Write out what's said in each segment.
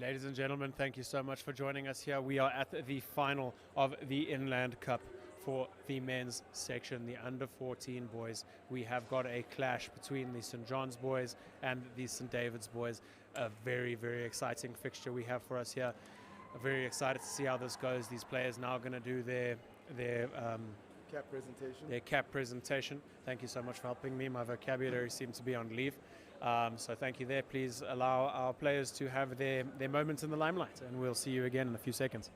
Ladies and gentlemen, thank you so much for joining us here. We are at the final of the Inland Cup for the men's section, the under 14 boys. We have got a clash between the St. John's boys and the St. David's boys. A very, very exciting fixture we have for us here. Very excited to see how this goes. These players now going to do their cap presentation. Their cap presentation. Thank you so much for helping me. My vocabulary seems to be on leave. So thank you there. Please allow our players to have their moments in the limelight, and we'll see you again in a few seconds.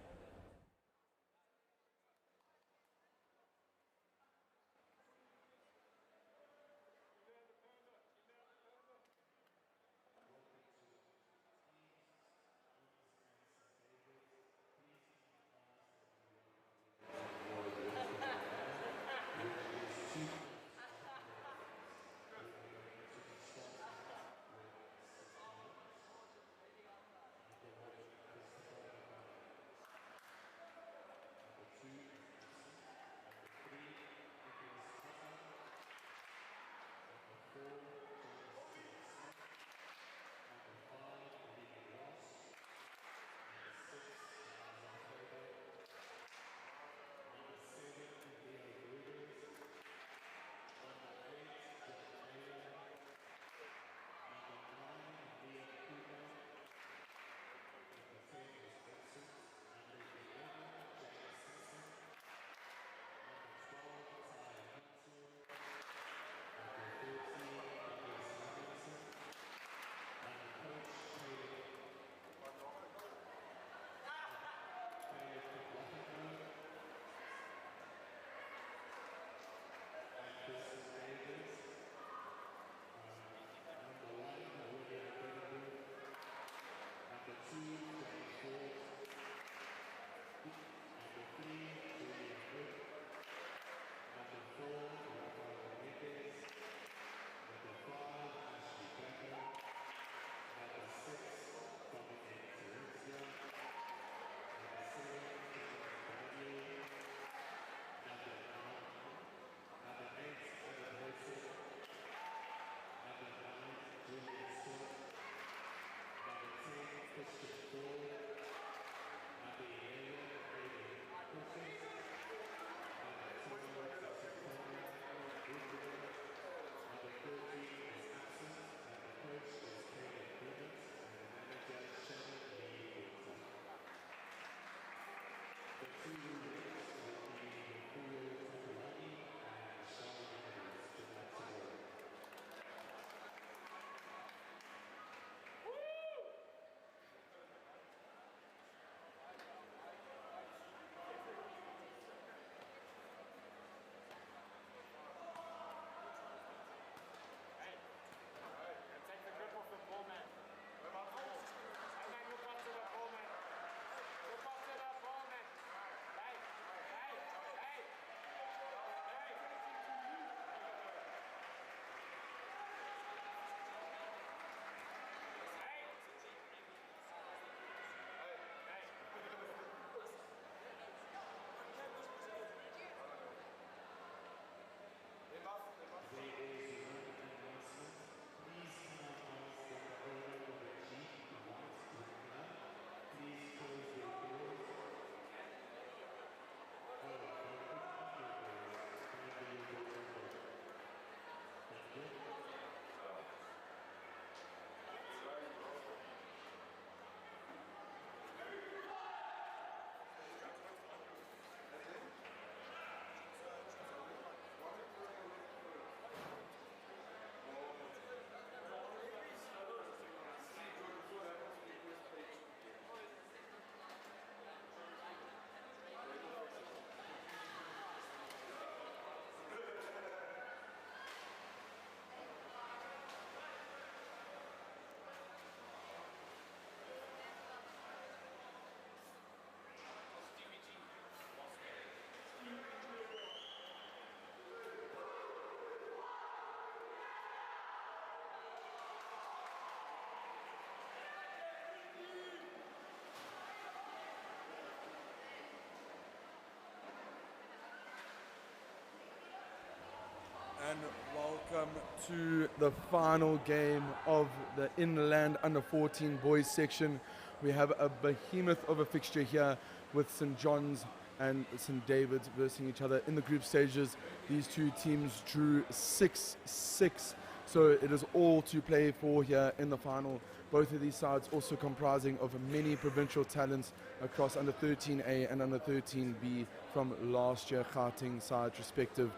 And welcome to the final game of the Inland Under 14 boys section. We have a behemoth of a fixture here with St. John's and St. David's versus each other in the group stages. These two teams drew 6-6, so it is all to play for here in the final. Both of these sides also comprising of many provincial talents across under 13A and under 13B from last year Gauteng sides respective.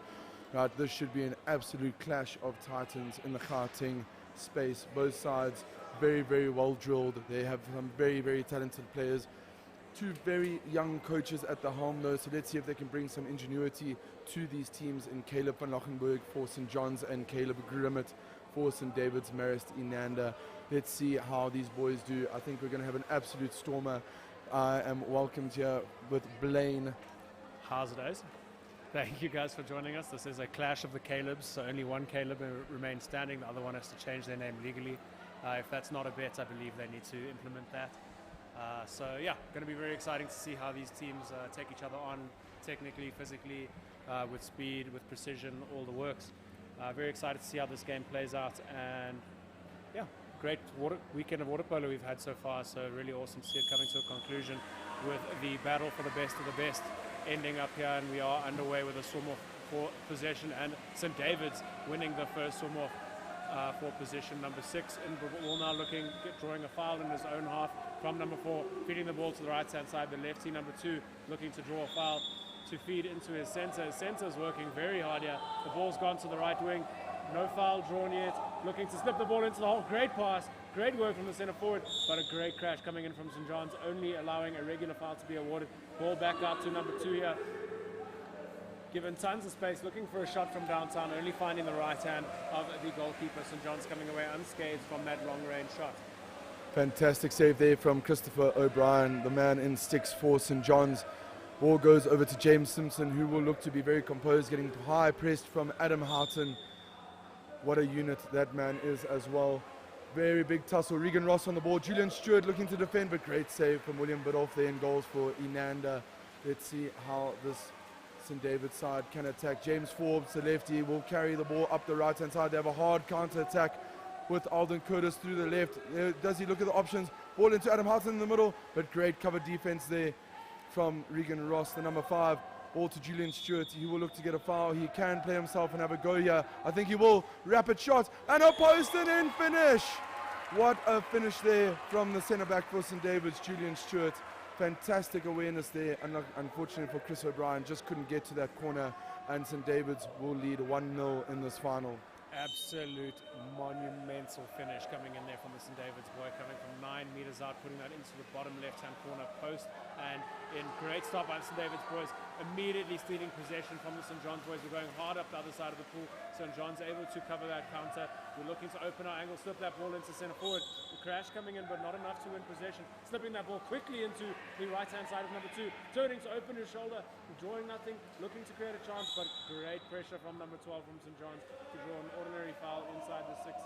Right, this should be an absolute clash of titans in the Gauteng space. Both sides very, very well drilled. They have some very, very talented players. Two very young coaches at the helm though, so let's see if they can bring some ingenuity to these teams in Caleb van Lochenburg for St. John's and Caleb Grimmett for St. David's Marist Inanda. Let's see how these boys do. I think we're going to have an absolute stormer. I am welcomed here with Blaine. How's it, guys? Thank you guys for joining us. This is a clash of the Calebs, so only one Caleb remains standing. The other one has to change their name legally. If that's not a bet, I believe they need to implement that. So yeah, going to be very exciting to see how these teams take each other on technically, physically, with speed, with precision, all the works. Very excited to see how this game plays out, and yeah, great weekend of water polo we've had so far, so really awesome to see it coming to a conclusion with the battle for the best of the best ending up here, and we are underway with a swim-off for possession, and St. David's winning the first swim-off for position number 6, and Ball now drawing a foul in his own half from number 4, feeding the ball to the right-hand side. The lefty number 2 looking to draw a foul to feed into his centre. His centre is working very hard here. The ball's gone to the right wing. No foul drawn yet. Looking to slip the ball into the hole. Great pass. Great work from the centre forward, but a great crash coming in from St. John's, only allowing a regular foul to be awarded. Ball back out to number 2 here. Given tons of space, looking for a shot from downtown, only finding the right hand of the goalkeeper. St. John's coming away unscathed from that long-range shot. Fantastic save there from Christopher O'Brien, the man in sticks for St. John's. Ball goes over to James Simpson, who will look to be very composed, getting high pressed from Adam Houghton. What a unit that man is as well. Very big tussle. Regan Ross on the ball. Julian Stewart looking to defend, but great save from William Biddulph there in goals for Inanda. Let's see how this St. David's side can attack. James Forbes, the lefty, will carry the ball up the right-hand side. They have a hard counter-attack with Alden Curtis through the left. Does he look at the options? Ball into Adam Houghton in the middle, but great cover defense there from Regan Ross, the number 5. Ball to Julian Stewart. He will look to get a foul. He can play himself and have a go here. I think he will. Rapid shot and a post and in finish. What a finish there from the centre back for St. David's, Julian Stewart. Fantastic awareness there. Unfortunately for Chris O'Brien, just couldn't get to that corner, and St. David's will lead 1-0 in this final. Absolute monumental finish coming in there from the St. David's boy, coming from 9 meters out, putting that into the bottom left-hand corner post, and in great stop by the St. David's boys, immediately stealing possession from the St. John's boys. We're going hard up the other side of the pool. St. John's able to cover that counter. We're looking to open our angle, slip that ball into centre forward. The crash coming in, but not enough to win possession. Slipping that ball quickly into the right-hand side of number 2, turning to open his shoulder, drawing nothing, looking to create a chance, but great pressure from number 12 from St. John's to draw an ordinary foul inside the 6.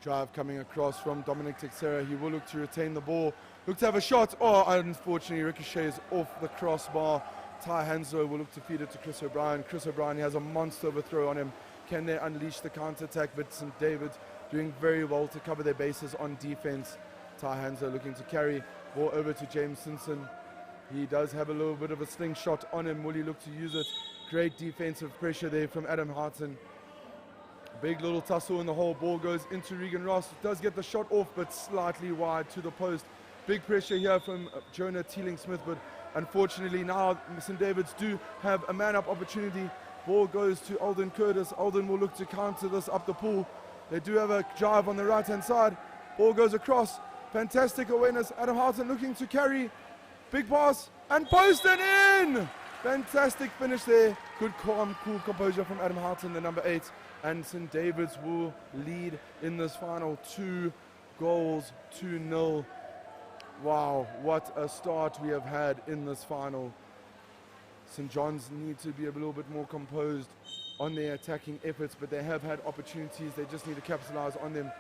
Drive coming across from Dominic Texera. He will look to retain the ball. Look to have a shot. Oh, unfortunately, ricochets off the crossbar. Ty Hanslow will look to feed it to Chris O'Brien. Chris O'Brien, he has a monster overthrow on him. Can they unleash the counter-attack? But St. David's doing very well to cover their bases on defense. Ty Hanslow looking to carry. Ball over to James Simpson. He does have a little bit of a slingshot on him. Will he look to use it? Great defensive pressure there from Adam Houghton. Big little tussle in the hole. Ball goes into Regan Ross. Does get the shot off, but slightly wide to the post. Big pressure here from Jonah Teeling-Smith, but unfortunately now St. David's do have a man-up opportunity. Ball goes to Alden Curtis. Alden will look to counter this up the pool. They do have a drive on the right-hand side. Ball goes across. Fantastic awareness. Adam Houghton looking to carry. Big pass and post and in! Fantastic finish there. Good, calm, cool composure from Adam Houghton, the number 8. And St. David's will lead in this final 2 goals, 2-0. Wow, what a start we have had in this final. St. John's need to be a little bit more composed on their attacking efforts, but they have had opportunities. They just need to capitalize on them.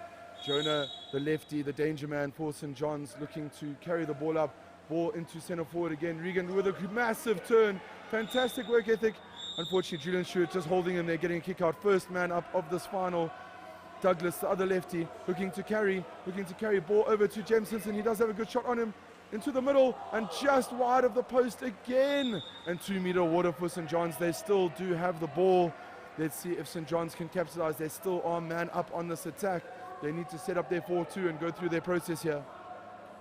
Jonah, the lefty, the danger man for St. John's, looking to carry the ball up. Ball into centre forward again. Regan with a massive turn. Fantastic work ethic. Unfortunately, Julian Stewart just holding him there, getting a kick out. First man up of this final. Douglas, the other lefty, looking to carry, ball over to James Simpson. He does have a good shot on him, into the middle, and just wide of the post again. And 2 meter water for St. John's. They still do have the ball. Let's see if St. John's can capitalize. They still are man up on this attack. They need to set up their 4-2 and go through their process here.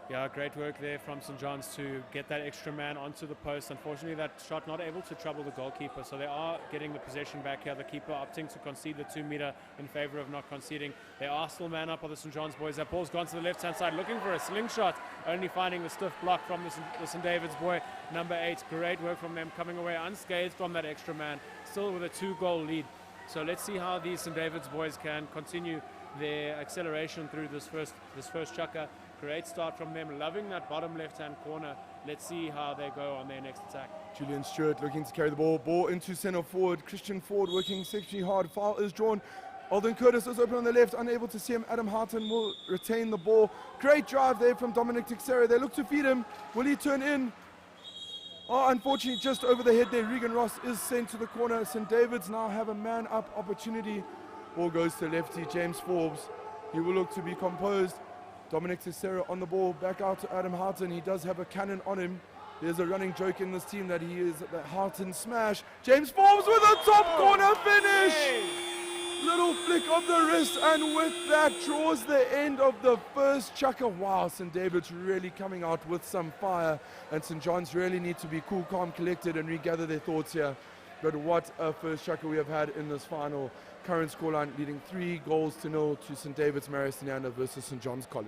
Yeah, great work there from St. John's to get that extra man onto the post. Unfortunately, that shot not able to trouble the goalkeeper, so they are getting the possession back here. The keeper opting to concede the 2 meter in favor of not conceding. They are still man up on the St. John's boys. That ball's gone to the left-hand side, looking for a slingshot, only finding the stiff block from the St. David's boy, number 8. Great work from them, coming away unscathed from that extra man, still with a 2-goal lead. So let's see how these St. David's boys can continue their acceleration through this first chukker. Great start from them, loving that bottom left-hand corner. Let's see how they go on their next attack. Julian Stewart looking to carry the ball into centre forward. Christian Ford working exceptionally hard. Foul is drawn. Alden Curtis is open on the left, unable to see him. Adam Harton will retain the ball. Great drive there from Dominic Teixeira. They look to feed him. Will he turn in? Oh, unfortunately, just over the head there. Regan Ross is sent to the corner. St. David's now have a man-up opportunity. Ball goes to lefty James Forbes. He will look to be composed. Dominic Teixeira on the ball, back out to Adam Harton. He does have a cannon on him. There's a running joke in this team that he is the Harton smash. James Forbes with a top corner finish. Little flick of the wrist, and with that draws the end of the first chukker. Wow, St. David's really coming out with some fire, and St. John's really need to be cool, calm, collected and regather their thoughts here. But what a first chukker we have had in this final. Current scoreline leading 3-0 to St. David's Maristiniana versus St. John's College.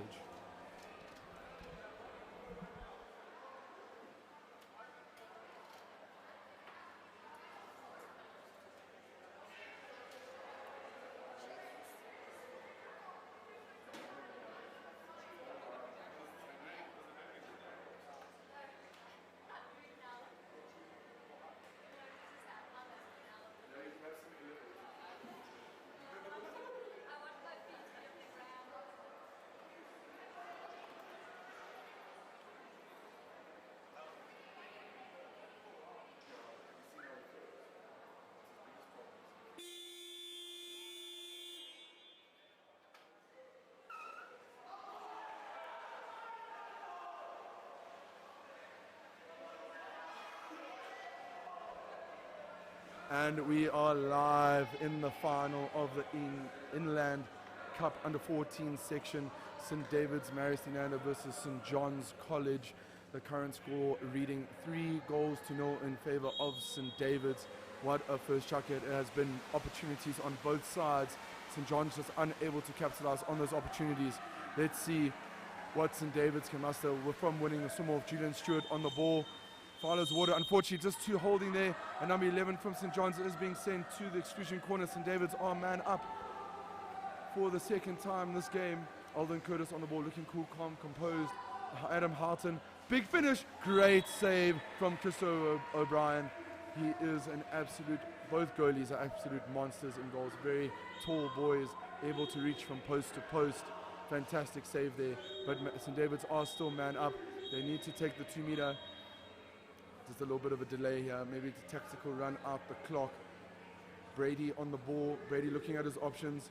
And we are live in the final of the Inland Cup Under 14 section. St. David's Maristiniana versus St. John's College. The current score reading 3-0 in favor of St. David's. What a first chukker. It has been opportunities on both sides. St. John's just unable to capitalize on those opportunities. Let's see what St. David's can muster. We're from winning the swim off. Julian Stewart on the ball. Follows water, unfortunately just 2 holding there, and number 11 from St. John's is being sent to the exclusion corner. St. David's are man up for the second time this game. Alden Curtis on the ball, looking cool, calm, composed. Adam Harton, big finish, great save from Christo O'Brien. He is an absolute, both goalies are absolute monsters in goals. Very tall boys, able to reach from post to post. Fantastic save there, but St. David's are still man up. They need to take the 2 meter. Just a little bit of a delay here, maybe it's a tactical run out the clock. Brady on the ball, Brady looking at his options.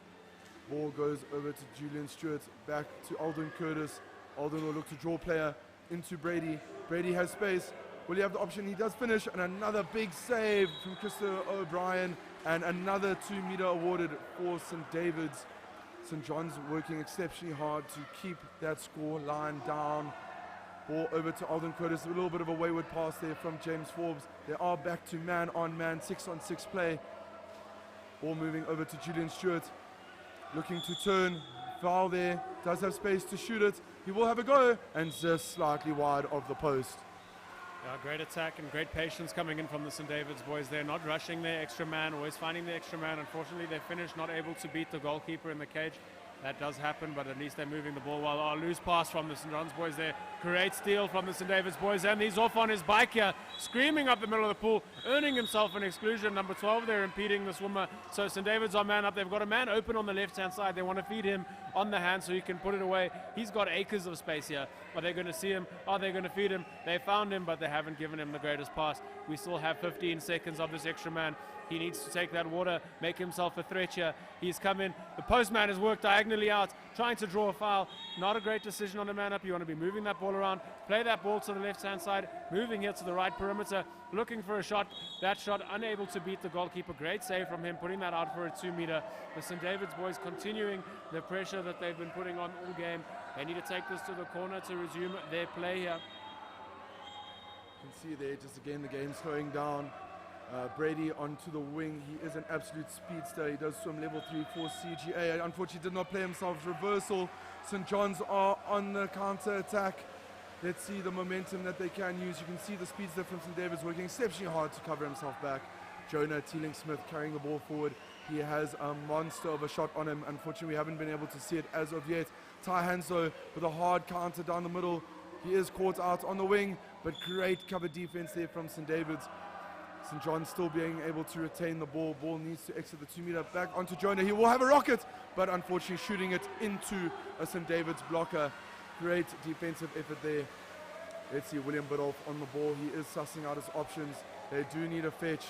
Ball goes over to Julian Stewart, back to Alden Curtis. Alden will look to draw player into Brady. Brady has space. Will he have the option? He does finish, and another big save from Christo O'Brien, and another 2 meter awarded for St. David's. St. John's working exceptionally hard to keep that score line down. Ball over to Alden Curtis, a little bit of a wayward pass there from James Forbes. They are back to man-on-man, 6-on-6 play. Ball moving over to Julian Stewart, looking to turn, foul there, does have space to shoot it. He will have a go, and just slightly wide of the post. Yeah, great attack and great patience coming in from the St. David's boys. They're not rushing their extra man, always finding the extra man. Unfortunately, they finished not able to beat the goalkeeper in the cage. That does happen, but at least they're moving the ball well. Loose pass from the St. John's boys there. Great steal from the St. David's boys, and he's off on his bike here, screaming up the middle of the pool, earning himself an exclusion. Number 12 there impeding the swimmer. So St. David's are man up. They've got a man open on the left-hand side. They want to feed him on the hand so he can put it away. He's got acres of space here. Are they going to see him? Are they going to feed him? They found him, but they haven't given him the greatest pass. We still have 15 seconds of this extra man. He needs to take that water, make himself a threat here. He's come in. The postman has worked diagonally out, trying to draw a foul. Not a great decision on the man up. You want to be moving that ball around, play that ball to the left-hand side, moving here to the right perimeter, looking for a shot. That shot unable to beat the goalkeeper. Great save from him, putting that out for a 2-meter. The St. David's boys continuing the pressure that they've been putting on all game. They need to take this to the corner to resume their play here. You can see there just again the game slowing down. Brady onto the wing. He is an absolute speedster. He does swim level 3-4 CGA. Unfortunately did not play himself. Reversal. St. John's are on the counter attack. Let's see the momentum that they can use. You can see the speedster from St. David's working exceptionally hard to cover himself back. Jonah Teeling-Smith carrying the ball forward. He has a monster of a shot on him. Unfortunately, we haven't been able to see it as of yet. Ty Hanso with a hard counter down the middle. He is caught out on the wing, but great cover defense there from St. David's. St. John's still being able to retain the ball. Ball needs to exit the 2-meter back onto Jonah. He will have a rocket, but unfortunately shooting it into a St. David's blocker. Great defensive effort there. Let's see William Biddulph on the ball. He is sussing out his options. They do need a fetch.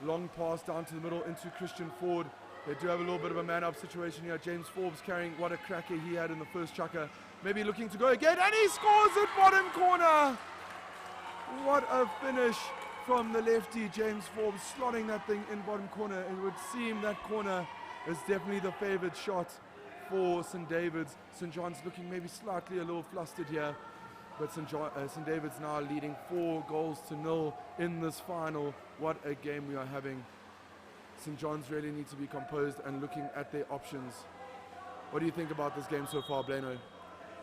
Long pass down to the middle into Christian Ford. They do have a little bit of a man-up situation here. James Forbes carrying what a cracker he had in the first chucker. Maybe looking to go again, and he scores it bottom corner. What a finish from the lefty, James Forbes, slotting that thing in bottom corner. It would seem that corner is definitely the favoured shot for St. David's. St. John's looking maybe slightly a little flustered here, but St. David's now leading 4-0 in this final. What a game we are having. St. John's really need to be composed and looking at their options. What do you think about this game so far, Blano?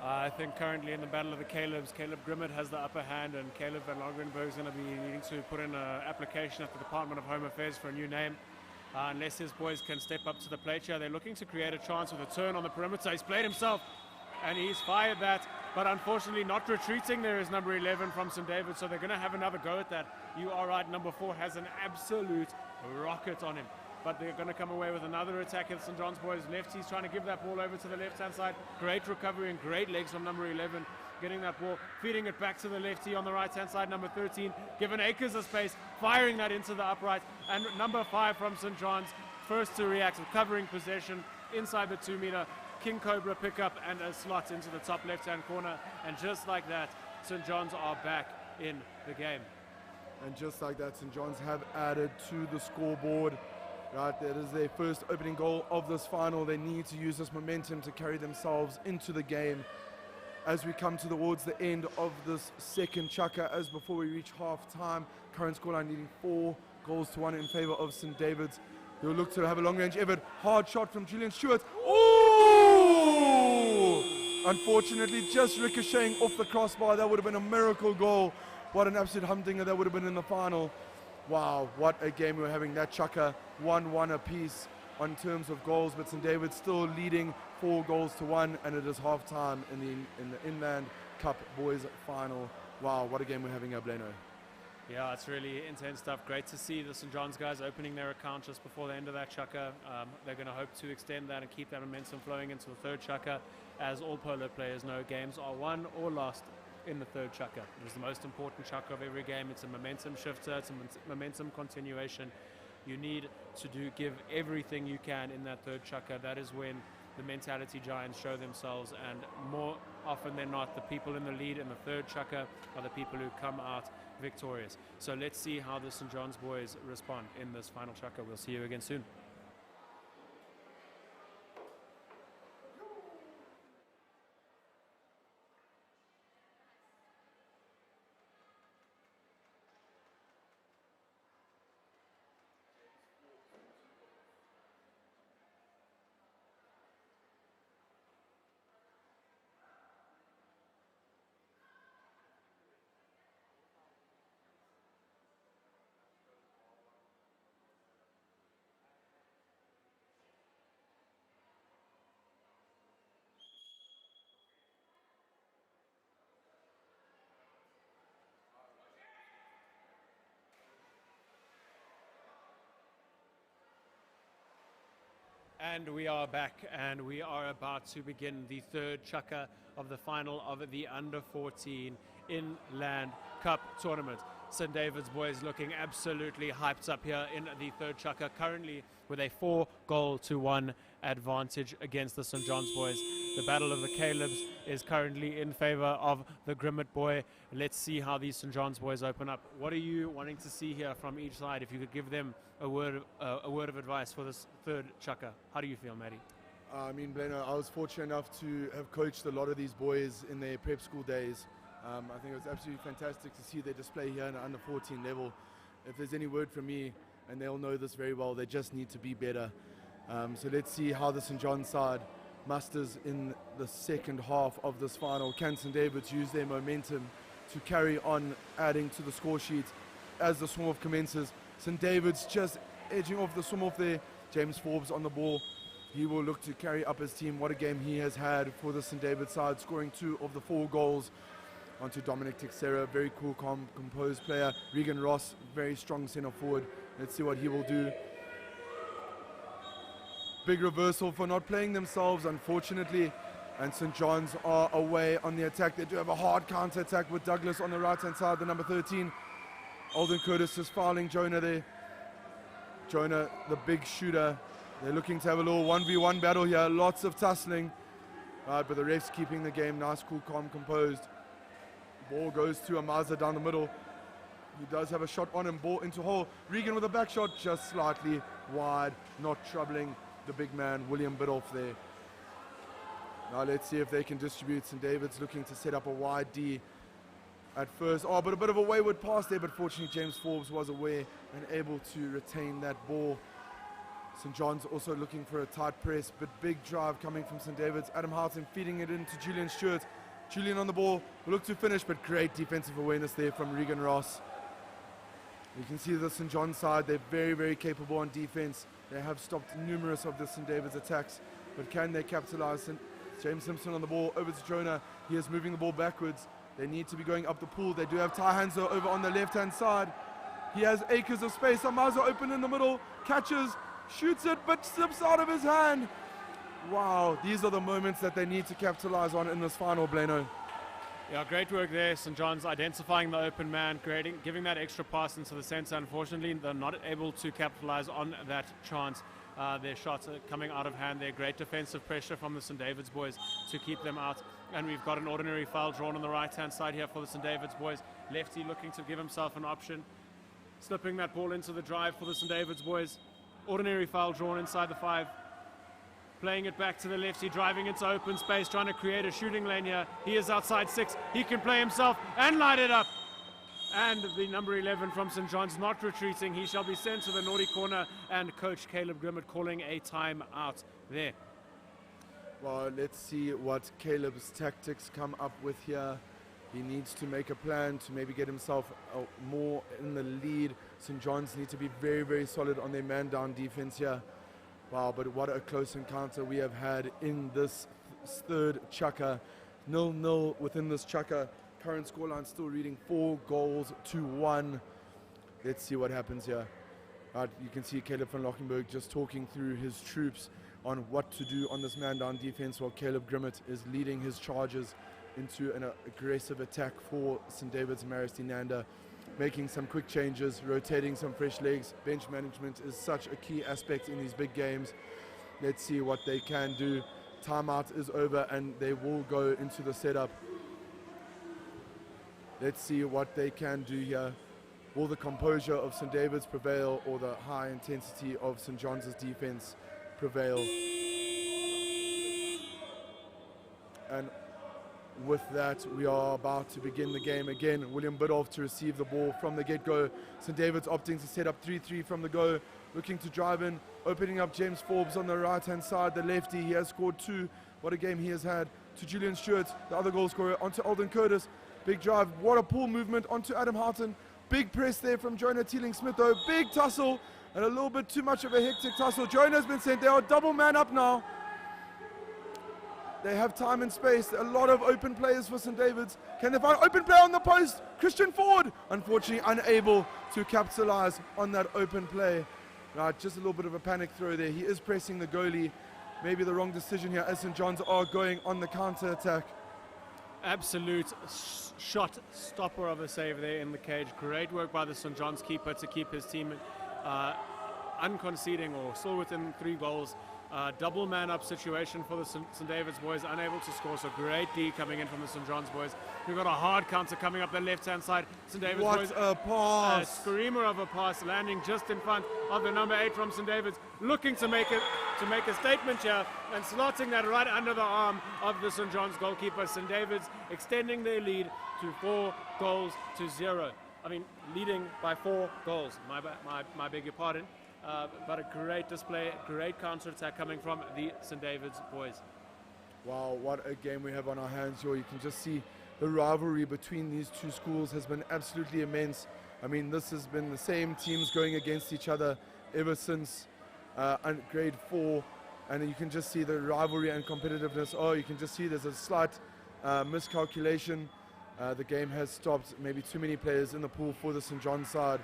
I think currently in the battle of the Calebs, Caleb Grimmett has the upper hand, and Caleb van Longenberg is going to be needing to put in an application at the Department of Home Affairs for a new name. Unless his boys can step up to the plate here. They're looking to create a chance with a turn on the perimeter. He's played himself, and he's fired that, but unfortunately not retreating. There is number 11 from St. David, so they're going to have another go at that. You are right, number 4 has an absolute rocket on him. But they're going to come away with another attack at St. John's boys. Lefty's trying to give that ball over to the left-hand side. Great recovery and great legs from number 11. Getting that ball, feeding it back to the lefty on the right-hand side, number 13. Giving Akers a space, firing that into the upright. And number 5 from St. John's, first to react, recovering possession inside the 2-meter. King Cobra pickup and a slot into the top left-hand corner. And just like that, St. John's are back in the game. And just like that, St. John's have added to the scoreboard. Right, that is their first opening goal of this final. They need to use this momentum to carry themselves into the game. As we come towards the end of this second chukker, as before we reach half-time, current scoreline needing 4-1 in favour of St. David's. He'll look to have a long-range effort. Hard shot from Julian Stewart. Ooh! Unfortunately, just ricocheting off the crossbar. That would have been a miracle goal. What an absolute humdinger that would have been in the final. Wow, what a game we're having. That chukker 1-1 apiece on terms of goals, but St. David's still leading 4-1, and it is half-time in the Inland Cup Boys final. Wow, what a game we're having here, Blano. Yeah, it's really intense stuff. Great to see the St. John's guys opening their account just before the end of that chukker. They're going to hope to extend that and keep that momentum flowing into the third chukker. As all polo players know, games are won or lost in the third chukker. It is the most important chukker of every game. It's a momentum shifter, it's a momentum continuation. You need to give everything you can in that third chukker. That is when the mentality giants show themselves, and more often than not, the people in the lead in the third chukker are the people who come out victorious. So let's see how the St. John's boys respond in this final chukker. We'll see you again soon. And we are back, and we are about to begin the third chukker of the final of the Under-14 Inland Cup tournament. St. David's boys looking absolutely hyped up here in the third chukker, currently with a 4-1 advantage against the St. John's boys. The battle of the Calebs is currently in favor of the Grimmett boy. Let's see how these St. John's boys open up. What are you wanting to see here from each side? If you could give them a word of advice for this third chukker, how do you feel, Matty? I mean, Bleno, I was fortunate enough to have coached a lot of these boys in their prep school days. I think it was absolutely fantastic to see their display here in the under 14 level. If there's any word from me, and they all know this very well, they just need to be better. So let's see how the St. John's side musters in the second half of this final. Can St. David's use their momentum to carry on adding to the score sheet as the swim-off commences? St. David's just edging off the swim-off there. James Forbes on the ball. He will look to carry up his team. What a game he has had for the St. David's side, scoring 2 of the 4 goals. Onto Dominic Teixeira, very cool, calm, composed player. Regan Ross, very strong centre forward. Let's see what he will do. Big reversal for not playing themselves, unfortunately. And St. John's are away on the attack. They do have a hard counter attack with Douglas on the right-hand side, the number 13. Alden Curtis is fouling Jonah there. Jonah, the big shooter. They're looking to have a little 1v1 battle here. Lots of tussling. Right, but the ref's keeping the game nice, cool, calm, composed. Ball goes to Amaza down the middle. He does have a shot on him, ball into hole. Regan with a back shot, just slightly wide, not troubling the big man, William Biddulph there. Now let's see if they can distribute. St. David's looking to set up a wide D at first. Oh, but a bit of a wayward pass there, but fortunately James Forbes was aware and able to retain that ball. St. John's also looking for a tight press, but big drive coming from St. David's. Adam Houghton feeding it into Julian Stewart. Julian on the ball, will look to finish, but great defensive awareness there from Regan Ross. You can see the St. John's side, they're very, very capable on defense. They have stopped numerous of the St. David's attacks, but can they capitalize? James Simpson on the ball, over to Jonah. He is moving the ball backwards. They need to be going up the pool. They do have Ty Hanzo over on the left-hand side. He has acres of space. Amaza open in the middle, catches, shoots it, but slips out of his hand. Wow, these are the moments that they need to capitalize on in this final, Bleno. Yeah, great work there. St. John's identifying the open man, giving that extra pass into the centre. Unfortunately, they're not able to capitalize on that chance. Their shots are coming out of hand there. Great defensive pressure from the St. David's boys to keep them out. And we've got an ordinary foul drawn on the right-hand side here for the St. David's boys. Lefty looking to give himself an option. Slipping that ball into the drive for the St. David's boys. Ordinary foul drawn inside the 5. Playing it back to the lefty, driving into open space, trying to create a shooting lane here. He is outside 6. He can play himself and light it up. And the number 11 from St. John's not retreating. He shall be sent to the naughty corner, and Coach Caleb Grimmett calling a time-out there. Well, let's see what Caleb's tactics come up with here. He needs to make a plan to maybe get himself more in the lead. St. John's need to be very, very solid on their man-down defense here. Wow, but what a close encounter we have had in this third chukker. 0-0 within this chukker. Current scoreline still reading 4-1. Let's see what happens here. You can see Caleb van Lockenberg just talking through his troops on what to do on this man-down defense, while Caleb Grimmett is leading his charges into an aggressive attack for St. David's Maris Nanda. Making some quick changes, rotating some fresh legs. Bench management is such a key aspect in these big games. Let's see what they can do. Timeout is over and they will go into the setup. Let's see what they can do here. Will the composure of St. David's prevail, or the high intensity of St. John's defense prevail? And with that, we are about to begin the game again. William Biddulph to receive the ball from the get-go. St. David's opting to set up 3-3 from the go, looking to drive in, opening up James Forbes on the right-hand side, the lefty. He has scored 2. What a game he has had. To Julian Stewart, the other goal scorer, onto Alden Curtis. Big drive, what a pull movement onto Adam Houghton. Big press there from Jonah Teeling-Smith though. Big tussle, and a little bit too much of a hectic tussle. Jonah's been sent. They are double man up now. They have time and space. A lot of open players for St. David's. Can they find open player on the post? Christian Ford, unfortunately unable to capitalize on that open play. Right, just a little bit of a panic throw there. He is pressing the goalie. Maybe the wrong decision here as St. John's are going on the counter attack. Absolute shot stopper of a save there in the cage. Great work by the St. John's keeper to keep his team unconceding or still within 3 goals. Double man up situation for the St. David's boys, unable to score, so great D coming in from the St. John's boys. We've got a hard counter coming up the left hand side. St. David's boys, what a pass! A screamer of a pass landing just in front of the number 8 from St. David's, looking to make a statement here and slotting that right under the arm of the St. John's goalkeeper. St. David's extending their lead to 4 goals to 0. I mean, leading by 4 goals. My beg your pardon. But a great display, great counter-attack coming from the St. David's boys. Wow, what a game we have on our hands here. You can just see the rivalry between these two schools has been absolutely immense. I mean, this has been the same teams going against each other ever since grade 4. And you can just see the rivalry and competitiveness. Oh, you can just see there's a slight miscalculation. The game has stopped. Maybe too many players in the pool for the St. John's side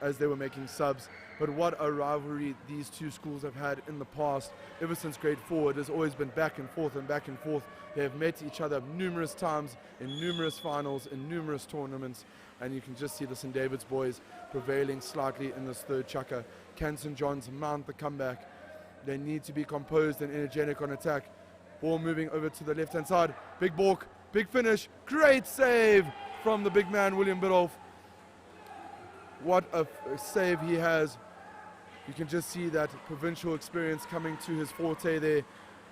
as they were making subs. But what a rivalry these two schools have had in the past. Ever since grade 4, it has always been back and forth and back and forth. They have met each other numerous times in numerous finals, in numerous tournaments, and you can just see the St. David's boys prevailing slightly in this third chukker. Can St. John's mount the comeback? They need to be composed and energetic on attack. Ball moving over to the left-hand side. Big balk, big finish, great save from the big man, William Biddulph. What a save he has. You can just see that provincial experience coming to his forte there.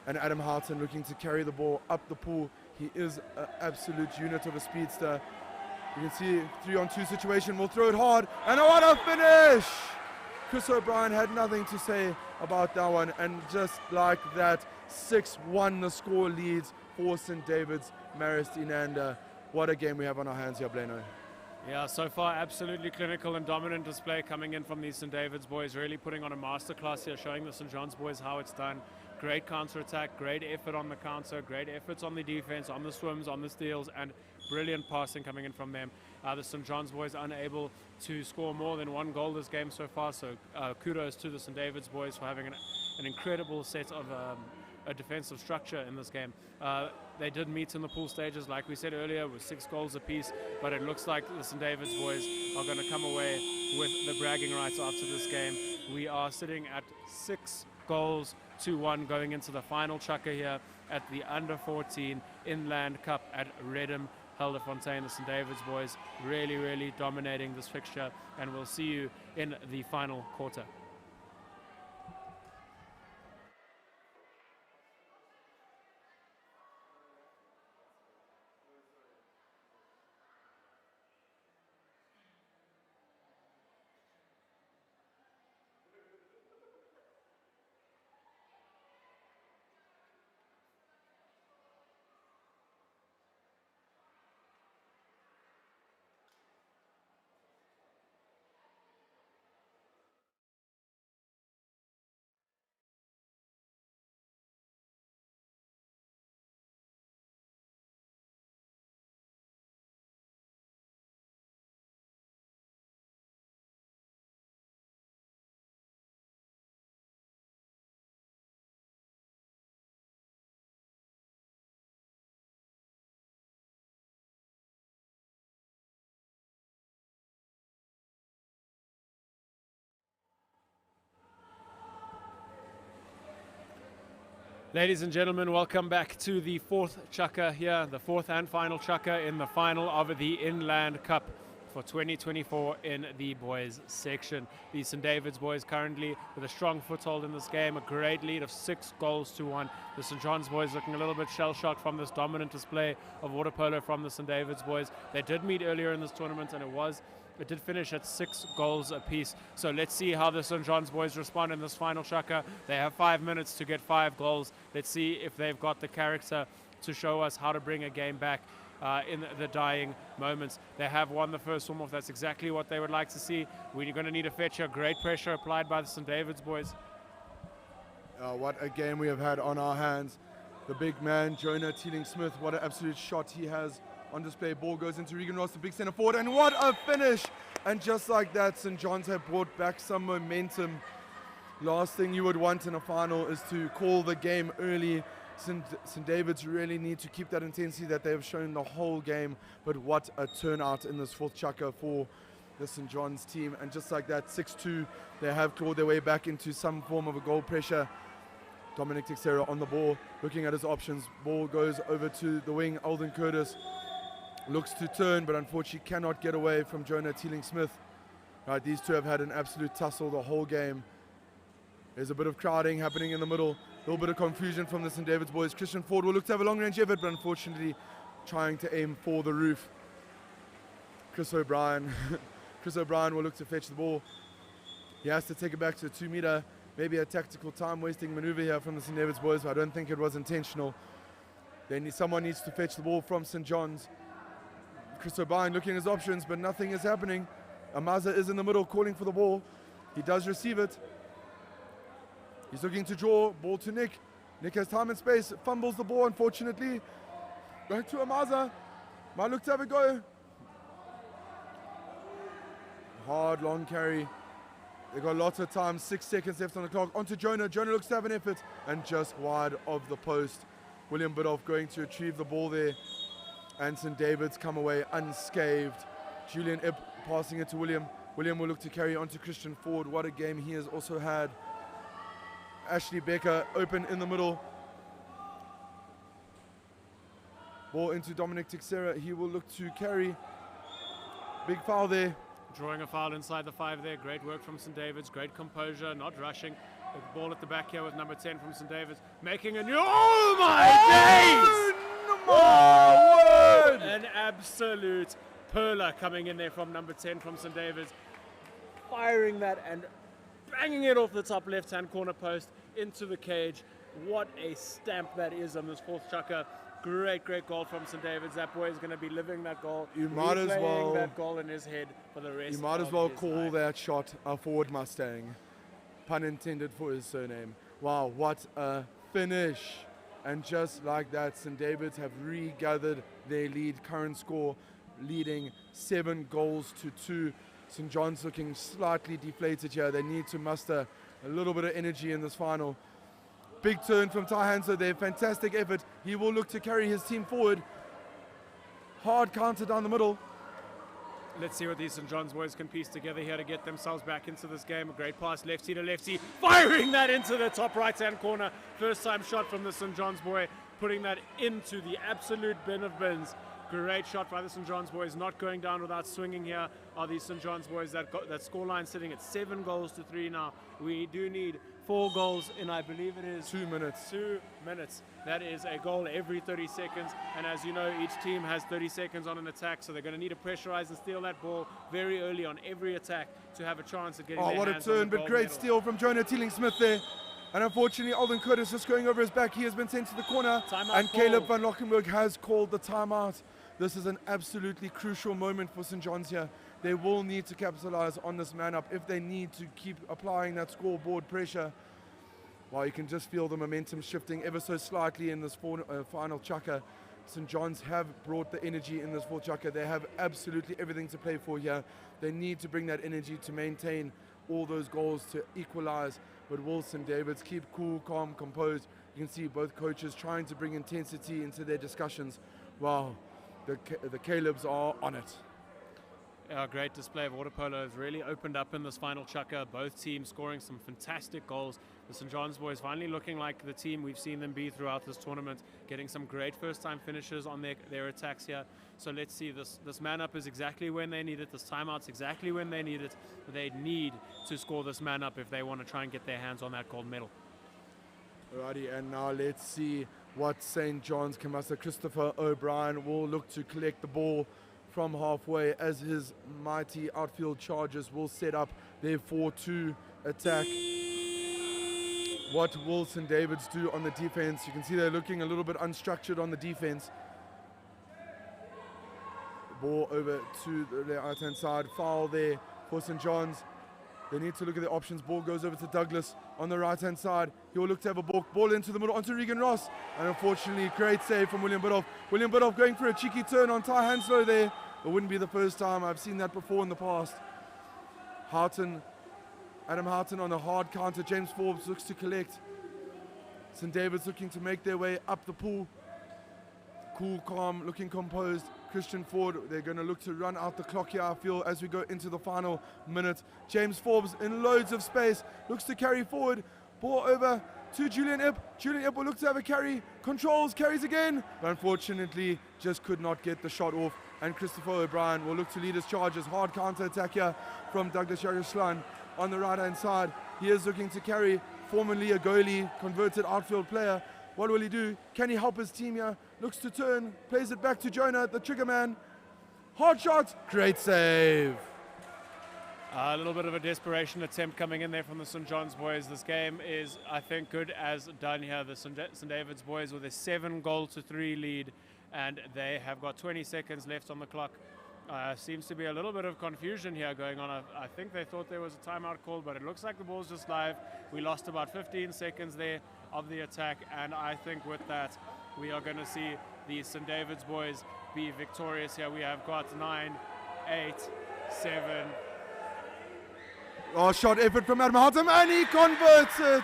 And Adam Houghton looking to carry the ball up the pool. He is an absolute unit of a speedster. You can see 3-on-2 situation. We'll throw it hard. And what a finish! Chris O'Brien had nothing to say about that one. And just like that, 6-1 the score leads for St. David's Marist Inanda. What a game we have on our hands here, Bleno. Yeah, so far absolutely clinical and dominant display coming in from these St. David's boys, really putting on a masterclass here, showing the St. John's boys how it's done. Great counter-attack, great effort on the counter, great efforts on the defense, on the swims, on the steals, and brilliant passing coming in from them. The St. John's boys unable to score more than 1 goal this game so far, so kudos to the St. David's boys for having an incredible set of a defensive structure in this game. They did meet in the pool stages, like we said earlier, with 6 goals apiece, but it looks like the St. David's boys are going to come away with the bragging rights after this game. We are sitting at 6 goals to 1 going into the final chukker here at the Under-14 Inland Cup at Reddam, Helderfontein. The St. David's boys really, really dominating this fixture, and we'll see you in the final quarter. Ladies and gentlemen, welcome back to the 4th chukker here, the 4th and final chukker in the final of the Inland Cup for 2024 in the boys section. The St. David's boys currently with a strong foothold in this game, a great lead of 6 goals to 1. The St. John's boys looking a little bit shell-shocked from this dominant display of water polo from the St. David's boys. They did meet earlier in this tournament, and it did finish at 6 goals apiece. So let's see how the St. John's boys respond in this final chukker. They have 5 minutes to get 5 goals. Let's see if they've got the character to show us how to bring a game back in the dying moments. They have won the first swim-off. That's exactly what they would like to see. We're going to need a fetcher. Great pressure applied by the St. David's boys. What a game we have had on our hands. The big man, Jonah Teeling-Smith, what an absolute shot he has on display. Ball goes into Regan Ross, the big centre forward, and what a finish! And just like that, St. John's have brought back some momentum. Last thing you would want in a final is to call the game early St. David's really need to keep that intensity that they have shown the whole game, but what a turnout in this fourth chukker for the St. John's team. And just like that, 6-2, they have clawed their way back into some form of a goal pressure. Dominic Teixeira on the ball, looking at his options. Ball goes over to the wing. Alden Curtis looks to turn, but unfortunately cannot get away from Jonah Teeling-Smith. Right, these two have had an absolute tussle the whole game. There's a bit of crowding happening in the middle. A little bit of confusion from the St. David's boys. Christian Ford will look to have a long-range effort, but unfortunately trying to aim for the roof. Chris O'Brien will look to fetch the ball. He has to take it back to the 2 meter. Maybe a tactical time-wasting maneuver here from the St. David's boys, but I don't think it was intentional. Someone needs to fetch the ball from St. John's. Chris O'Brien looking at his options, but nothing is happening. Amaza is in the middle calling for the ball. He does receive it. He's looking to draw, ball to Nick. Nick has time and space, fumbles the ball unfortunately. Back to Amaza. Might look to have a go. Hard long carry. They got lots of time, 6 seconds left on the clock. Onto Jonah. Jonah looks to have an effort and just wide of the post. William Bidoff going to retrieve the ball there. And St. David's come away unscathed. Julian Ip passing it to William. William will look to carry on to Christian Ford. What a game he has also had. Ashley Becker open in the middle. Ball into Dominic Teixeira. He will look to carry. Big foul there. Drawing a foul inside the 5 there. Great work from St. David's. Great composure, not rushing. The ball at the back here with number 10 from St. David's. Making a new... Oh my days! Oh, word! An absolute perler coming in there from number 10 from St. David's. Firing that and banging it off the top left-hand corner post into the cage. What a stamp that is on this fourth chukker. Great goal from St. David's. That boy is going to be living that goal. You might as well that goal in his head for the rest. You might as well call life. that shot a Ford Mustang. Pun intended for his surname. Wow, what a finish. And just like that, St. David's have regathered their lead. Current score leading 7-2. St. John's looking slightly deflated here. They need to muster a little bit of energy in this final. Big turn from Ty Hanso there. Fantastic effort. He will look to carry his team forward. Hard counter down the middle. Let's see what these St. John's boys can piece together here to get themselves back into this game. A great pass, lefty to lefty, firing that into the top right-hand corner. First time shot from the St. John's boy, putting that into the absolute bin of bins. Great shot by the St. John's boys, not going down without swinging here. Are these St. John's boys that got that scoreline sitting at 7-3 now. We do need 4 goals in, I believe it is 2 minutes. 2 minutes. That is a goal every 30 seconds. And as you know, each team has 30 seconds on an attack, so they're going to need to pressurize and steal that ball very early on every attack to have a chance at getting their what a hands on turn, the but gold great medal. steal from Jonah Teeling-Smith there. And unfortunately, Alden Curtis just going over his back. He has been sent to the corner. Timeout And call. Caleb van Lockenberg has called the timeout. This is an absolutely crucial moment for St. John's here. They will need to capitalize on this man-up if they need to keep applying that scoreboard pressure. Well, you can just feel the momentum shifting ever so slightly in this final chukker. St. John's have brought the energy in this fourth chukker. They have absolutely everything to play for here. They need to bring that energy to maintain all those goals to equalize. But will St. David's keep cool, calm, composed? You can see both coaches trying to bring intensity into their discussions. Wow, the Calebs are on it. A great display of water polo has really opened up in this final chukker. Both teams scoring some fantastic goals. The St. John's boys finally looking like the team we've seen them be throughout this tournament, getting some great first-time finishes on their attacks here. So let's see, this man-up is exactly when they need it. This timeout's exactly when they need it. They need to score this man-up if they want to try and get their hands on that gold medal. Alrighty, and now let's see what St. John's can muster. Christopher O'Brien will look to collect the ball from halfway as his mighty outfield chargers will set up their 4-2 attack. What will St. David's do on the defense? You can see they're looking a little bit unstructured on the defense. Ball over to the right-hand side. Foul there for St. John's. They need to look at the options. Ball goes over to Douglas on the right-hand side. He will look to have a ball into the middle onto Regan Ross. And unfortunately, great save from William Bidoff. William Bidoff going for a cheeky turn on Ty Hanslow there. It wouldn't be the first time. I've seen that before in the past. Adam Houghton on a hard counter. James Forbes looks to collect. St. David's looking to make their way up the pool. Cool, calm, looking composed. Christian Ford, they're going to look to run out the clock here, I feel, as we go into the final minute. James Forbes in loads of space, looks to carry forward. Ball over to Julian Ip. Julian Ip will look to have a carry, controls, carries again. But unfortunately, just could not get the shot off. And Christopher O'Brien will look to lead his charges. Hard counter-attack here from Douglas Yaroslav on the right-hand side. He is looking to carry, formerly a goalie, converted outfield player. What will he do? Can he help his team here? Looks to turn, plays it back to Jonah, the trigger man. Hard shot, great save. A little bit of a desperation attempt coming in there from the St. John's boys. This game is, I think, good as done here. The St. David's boys with a 7-goal-to-3 lead, and they have got 20 seconds left on the clock. Seems to be a little bit of confusion here going on. I think they thought there was a timeout call, but it looks like the ball's just live. We lost about 15 seconds there of the attack, and I think with that, we are going to see the St. David's boys be victorious here. We have got 9, 8, 7. Oh, shot effort from Adam Hartem, and he converts it.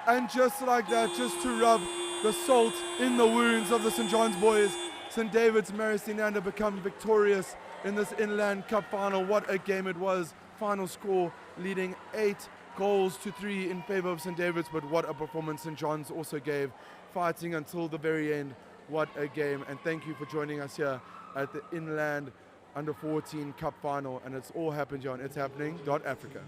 And just like that, just to rub the salt in the wounds of the St. John's boys, St. David's Marisinanda become victorious in this Inland Cup final. What a game it was. Final score leading 8-3 in favor of St. David's, but what a performance St. John's also gave, fighting until the very end. What a game, and thank you for joining us here at the Inland Under 14 Cup final, and it's all happened here on ItsHappening.Africa.